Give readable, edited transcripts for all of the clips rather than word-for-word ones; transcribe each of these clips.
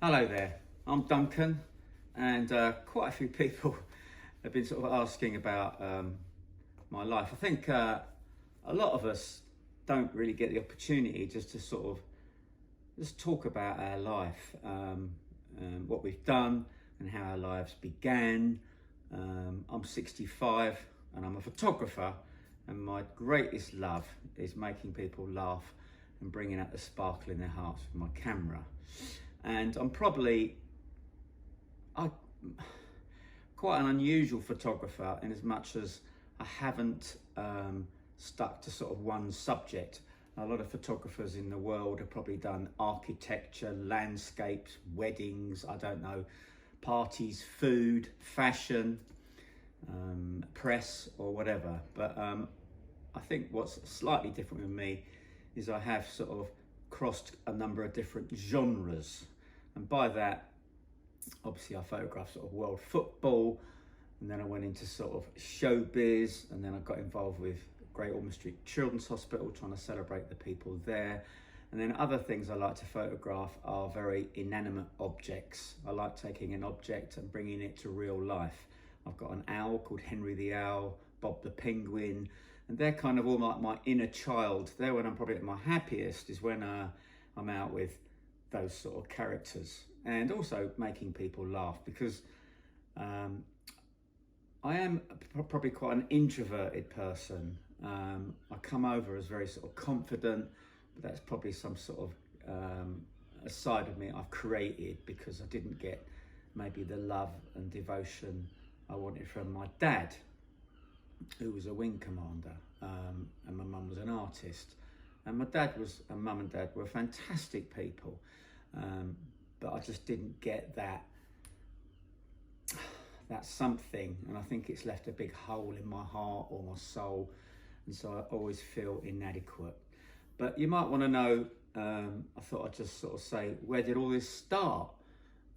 Hello there, I'm Duncan, and quite a few people have been sort of asking about my life. I think a lot of us don't really get the opportunity just to sort of just talk about our life, what we've done and how our lives began. I'm 65 and I'm a photographer, and my greatest love is making people laugh and bringing out the sparkle in their hearts with my camera. And I'm probably quite an unusual photographer in as much as I haven't stuck to sort of one subject. A lot of photographers in the world have probably done architecture, landscapes, weddings, I don't know, parties, food, fashion, press or whatever. But I think what's slightly different with me is I have sort of crossed a number of different genres, and by that obviously I photographed sort of world football, and then I went into sort of showbiz, and then I got involved with Great Ormond Street Children's Hospital, trying to celebrate the people there. And then other things I like to photograph are very inanimate objects. I like taking an object and bringing it to real life. I've got an owl called Henry the Owl, Bob the Penguin, and they're kind of all like my inner child. They're when I'm probably at my happiest, is when I'm out with those sort of characters, and also making people laugh, because I am probably quite an introverted person. I come over as very sort of confident, but that's probably some sort of a side of me I've created because I didn't get maybe the love and devotion I wanted from my dad, who was a wing commander, and my mum was an artist. And my dad was, and mum and dad were fantastic people, but I just didn't get that something, and I think it's left a big hole in my heart or my soul, and so I always feel inadequate. But you might want to know, I thought I'd just sort of say, where did all this start?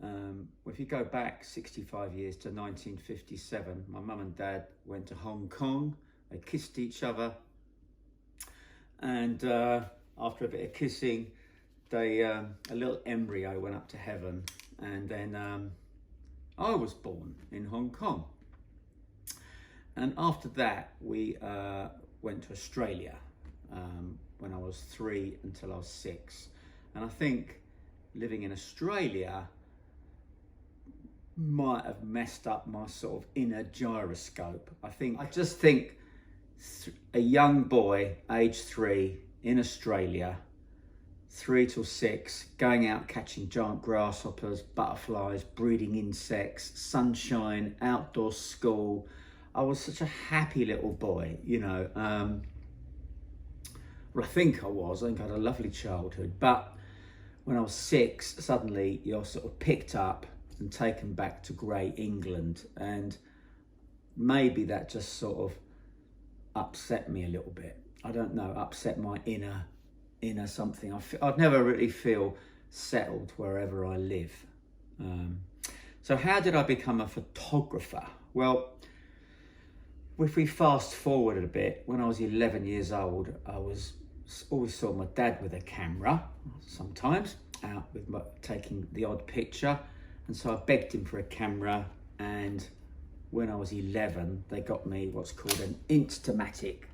Well, if you go back 65 years to 1957, my mum and dad went to Hong Kong. They kissed each other, and after a bit of kissing, a little embryo went up to heaven, and then I was born in Hong Kong. And after that, we went to Australia when I was 3 until I was 6. And I think living in Australia might have messed up my sort of inner gyroscope. I just think a young boy, age 3, in Australia, 3 till 6, going out catching giant grasshoppers, butterflies, breeding insects, sunshine, outdoor school. I was such a happy little boy, you know. Well, I think I had a lovely childhood. But when I was 6, suddenly you're sort of picked up and taken back to grey England, and maybe that just sort of upset me a little bit. I don't know, upset my inner something. I'd never really feel settled wherever I live. So how did I become a photographer? Well, if we fast forward a bit, when I was 11 years old, I always saw my dad with a camera, sometimes out with taking the odd picture. And so I begged him for a camera, and when I was 11, they got me what's called an Instamatic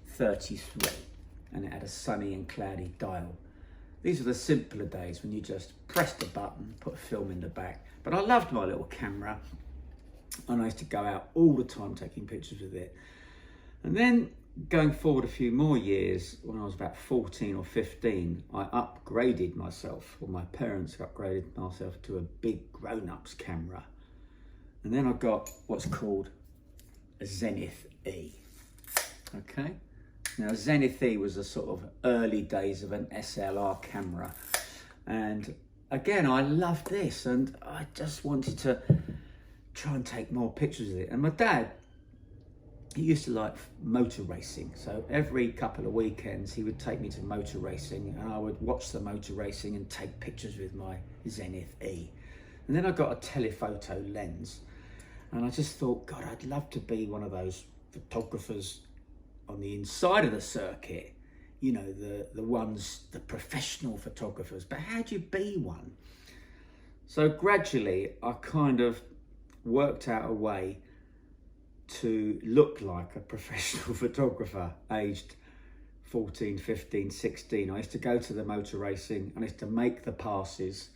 33, and it had a sunny and cloudy dial. These were the simpler days when you just pressed a button, put a film in the back. But I loved my little camera, and I used to go out all the time taking pictures with it. And then going forward a few more years, when I was about 14 or 15, I upgraded myself, or my parents upgraded myself to a big grown-ups camera. And then I got what's called a Zenith E. Okay? Now, Zenith E was the sort of early days of an SLR camera. And again, I loved this, and I just wanted to try and take more pictures of it. And my dad, he used to like motor racing. So every couple of weekends, he would take me to motor racing, and I would watch the motor racing and take pictures with my Zenith E. And then I got a telephoto lens, and I just thought, God, I'd love to be one of those photographers on the inside of the circuit, you know, the professional photographers. But how do you be one? So gradually I kind of worked out a way to look like a professional photographer aged 14, 15, 16. I used to go to the motor racing and I used to make the passes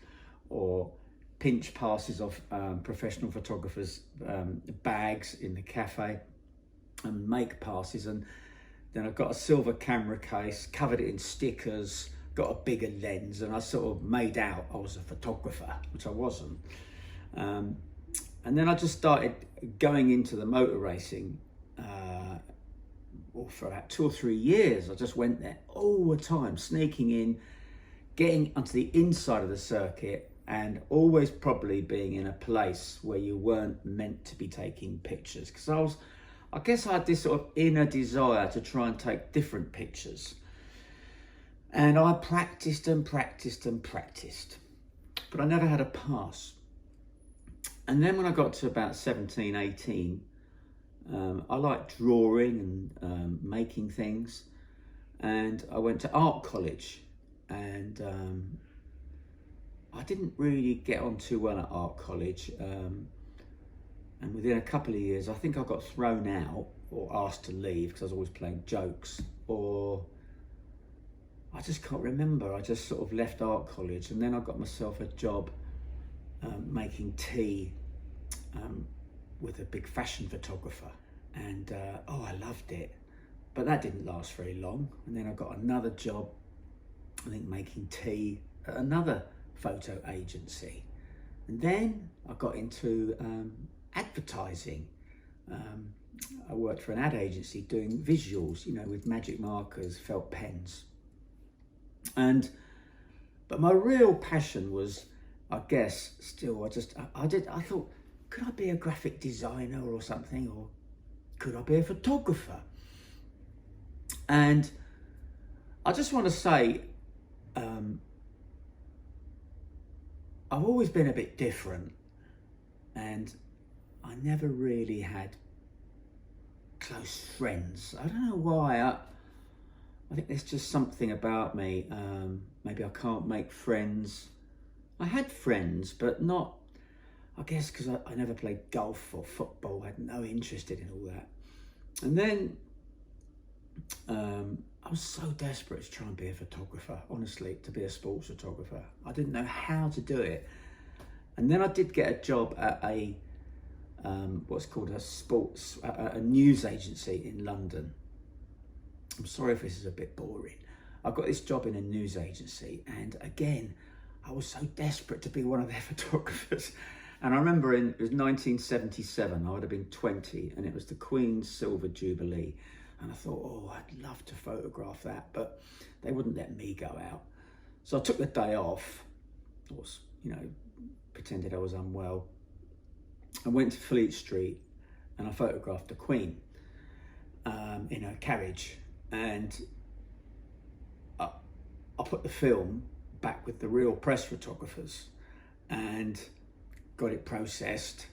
or pinch passes off professional photographers' bags in the cafe and make passes. And then I got a silver camera case, covered it in stickers, got a bigger lens, and I sort of made out I was a photographer, which I wasn't. And then I just started going into the motor racing for about 2 or 3 years. I just went there all the time, sneaking in, getting onto the inside of the circuit, and always probably being in a place where you weren't meant to be taking pictures. Because I guess I had this sort of inner desire to try and take different pictures. And I practiced and practiced and practiced, but I never had a pass. And then when I got to about 17, 18, I liked drawing and making things. And I went to art college, and I didn't really get on too well at art college. And within a couple of years, I think I got thrown out or asked to leave because I was always playing jokes, or I just can't remember. I just sort of left art college, and then I got myself a job making tea with a big fashion photographer, and I loved it, but that didn't last very long. And then I got another job, I think making tea at another photo agency, and then I got into advertising. I worked for an ad agency doing visuals, with magic markers, felt pens, but my real passion was, I guess, still, I thought, could I be a graphic designer or something, or could I be a photographer? And I just want to say, I've always been a bit different, and I never really had close friends. I don't know why. I think there's just something about me. Maybe I can't make friends. I had friends, but not, I guess, because I never played golf or football. I had no interest in all that. And then I was so desperate to try and be a photographer, honestly, to be a sports photographer. I didn't know how to do it. And then I did get a job at a what's called a news agency in London. I'm sorry if this is a bit boring. I got this job in a news agency, and again, I was so desperate to be one of their photographers. And I remember it was 1977, I would have been 20, and it was the Queen's Silver Jubilee. And I thought, I'd love to photograph that, but they wouldn't let me go out. So I took the day off, pretended I was unwell. I went to Fleet Street and I photographed the Queen in her carriage. And I put the film back with the real press photographers and got it processed.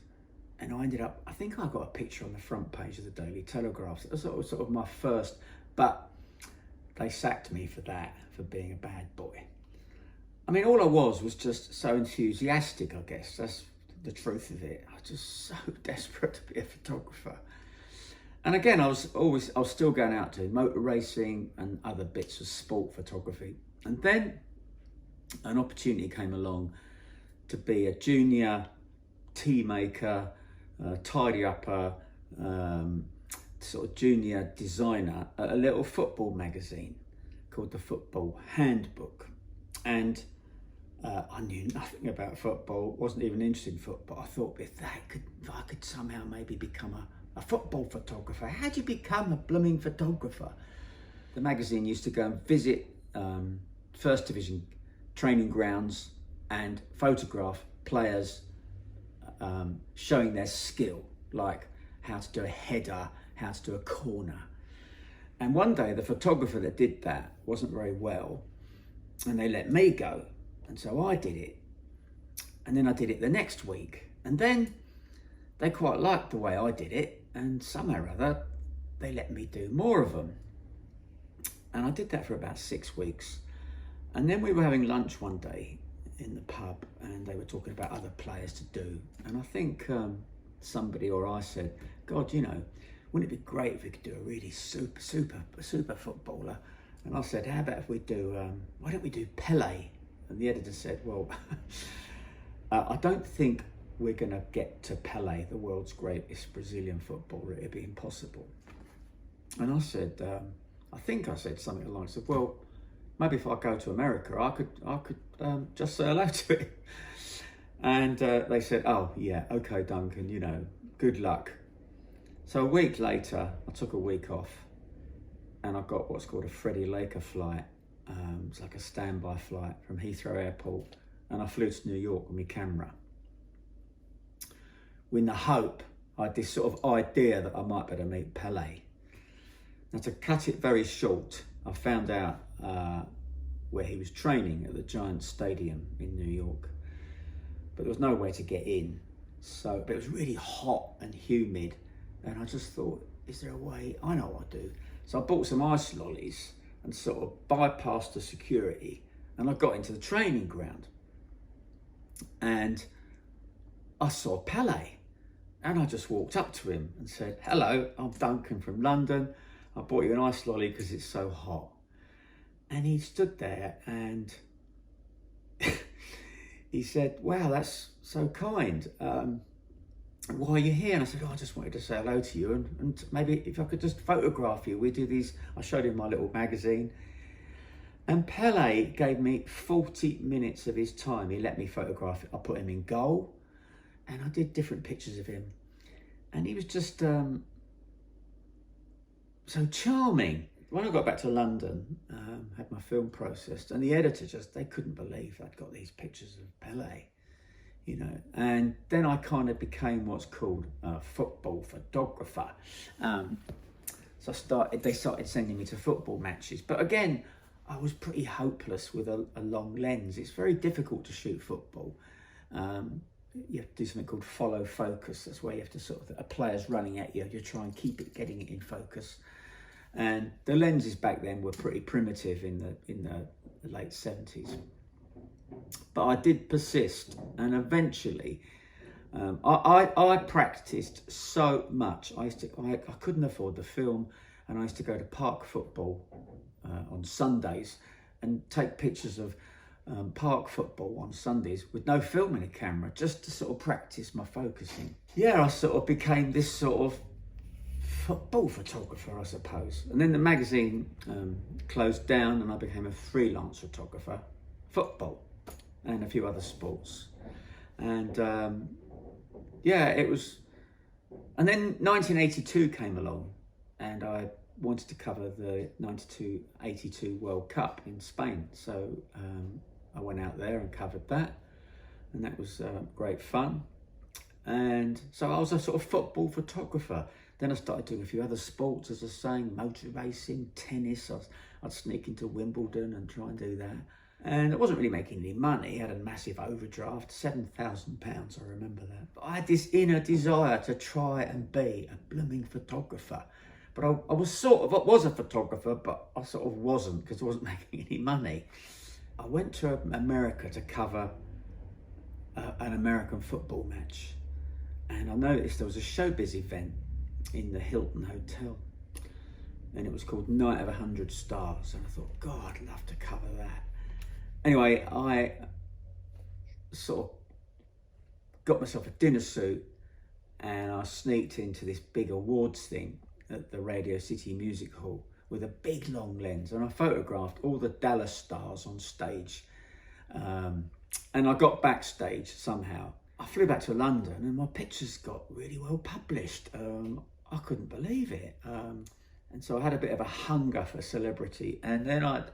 And I ended up, I think I got a picture on the front page of the Daily Telegraph. It was sort of my first, but they sacked me for that, for being a bad boy. I mean, all I was just so enthusiastic, I guess. That's the truth of it. I was just so desperate to be a photographer. And again, I was still going out to motor racing and other bits of sport photography. And then an opportunity came along to be a junior tea maker, tidy upper, sort of junior designer at a little football magazine called the Football Handbook. And I knew nothing about football, wasn't even interested in football. I thought, if I could somehow maybe become a football photographer. How do you become a blooming photographer? The magazine used to go and visit First Division training grounds and photograph players showing their skill, like how to do a header, how to do a corner. And one day the photographer that did that wasn't very well, and they let me go. And so I did it. And then I did it the next week. And then they quite liked the way I did it, and somehow or other they let me do more of them. And I did that for about 6 weeks. And then we were having lunch one day in the pub, and they were talking about other players to do. And I think somebody or I said, God, you know, wouldn't it be great if we could do a really super footballer? And I said, how about if we do, why don't we do Pele? And the editor said, well, I don't think we're going to get to Pele, the world's greatest Brazilian footballer. It'd be impossible. And I said, I think I said something along. I said, well, maybe if I go to America, I could just say hello to it. And they said, oh yeah, okay, Duncan, you know, good luck. So a week later, I took a week off, and I got what's called a Freddie Laker flight. It's like a standby flight from Heathrow Airport, and I flew to New York with my camera, with the hope, I had this sort of idea that I might better meet Pele. Now, to cut it very short, I found out where he was training at the Giants Stadium in New York, but there was nowhere to get in. But it was really hot and humid, and I just thought, is there a way? I know what I'll do. So I bought some ice lollies and sort of bypassed the security, and I got into the training ground, and I saw Pele, and I just walked up to him and said, hello, I'm Duncan from London. I bought you an ice lolly because it's so hot. And he stood there and he said, wow, that's so kind. Why are you here? And I said, oh, I just wanted to say hello to you, and maybe if I could just photograph you. We do these, I showed him my little magazine. And Pele gave me 40 minutes of his time. He let me photograph it. I put him in goal, and I did different pictures of him. And he was just so charming. When I got back to London, had my film processed, and the editor they couldn't believe I'd got these pictures of Pele, you know. And then I kind of became what's called a football photographer. So they started sending me to football matches. But again, I was pretty hopeless with a long lens. It's very difficult to shoot football. You have to do something called follow focus. That's where you have to sort of, a player's running at you, you try and keep it, getting it in focus. And the lenses back then were pretty primitive in the late 70s. But I did persist, and eventually I practiced so much. I couldn't afford the film, and I used to go to park football on Sundays and take pictures of park football on Sundays with no film in a camera, just to sort of practice my focusing. Yeah, I sort of became this sort of football photographer, I suppose. And then the magazine closed down, and I became a freelance photographer, football and a few other sports. And yeah, it was. And then 1982 came along, and I wanted to cover the 82 World Cup in Spain. So I went out there and covered that, and that was great fun. And so I was a sort of football photographer. Then I started doing a few other sports, as I was saying, motor racing, tennis. I'd sneak into Wimbledon and try and do that. And I wasn't really making any money. I had a massive overdraft, £7,000, I remember that. But I had this inner desire to try and be a blooming photographer. But I was a photographer, but I sort of wasn't, because I wasn't making any money. I went to America to cover an American football match. And I noticed there was a showbiz event in the Hilton Hotel, and it was called Night of 100 Stars, and I thought, God, I'd love to cover that. Anyway, I sort of got myself a dinner suit, and I sneaked into this big awards thing at the Radio City Music Hall with a big long lens, and I photographed all the Dallas stars on stage, and I got backstage somehow. I flew back to London, and my pictures got really well published. I couldn't believe it. And so I had a bit of a hunger for celebrity. And then I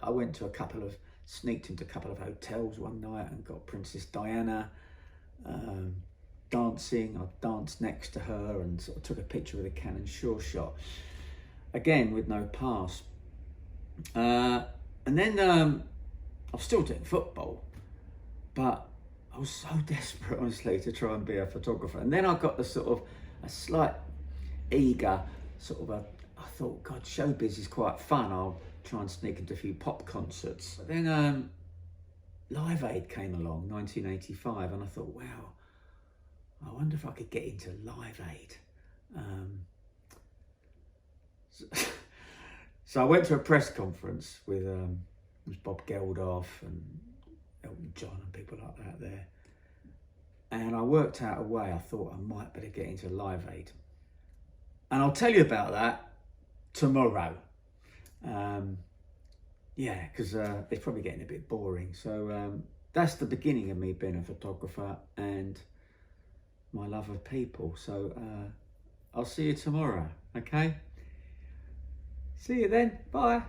sneaked into a couple of hotels one night and got Princess Diana dancing. I danced next to her and sort of took a picture with a Canon Sure Shot, again with no pass. And then I was still doing football, but I was so desperate, honestly, to try and be a photographer. And then I got the sort of a slight eager sort of I thought, God, showbiz is quite fun. I'll try and sneak into a few pop concerts. But then Live Aid came along, 1985, and I thought, wow, I wonder if I could get into Live Aid. So I went to a press conference with Bob Geldof and Elton John and people like that there. And I worked out a way. I thought I might better get into Live Aid. And I'll tell you about that tomorrow. Yeah, because it's probably getting a bit boring. So that's the beginning of me being a photographer and my love of people. So I'll see you tomorrow, okay? See you then. Bye.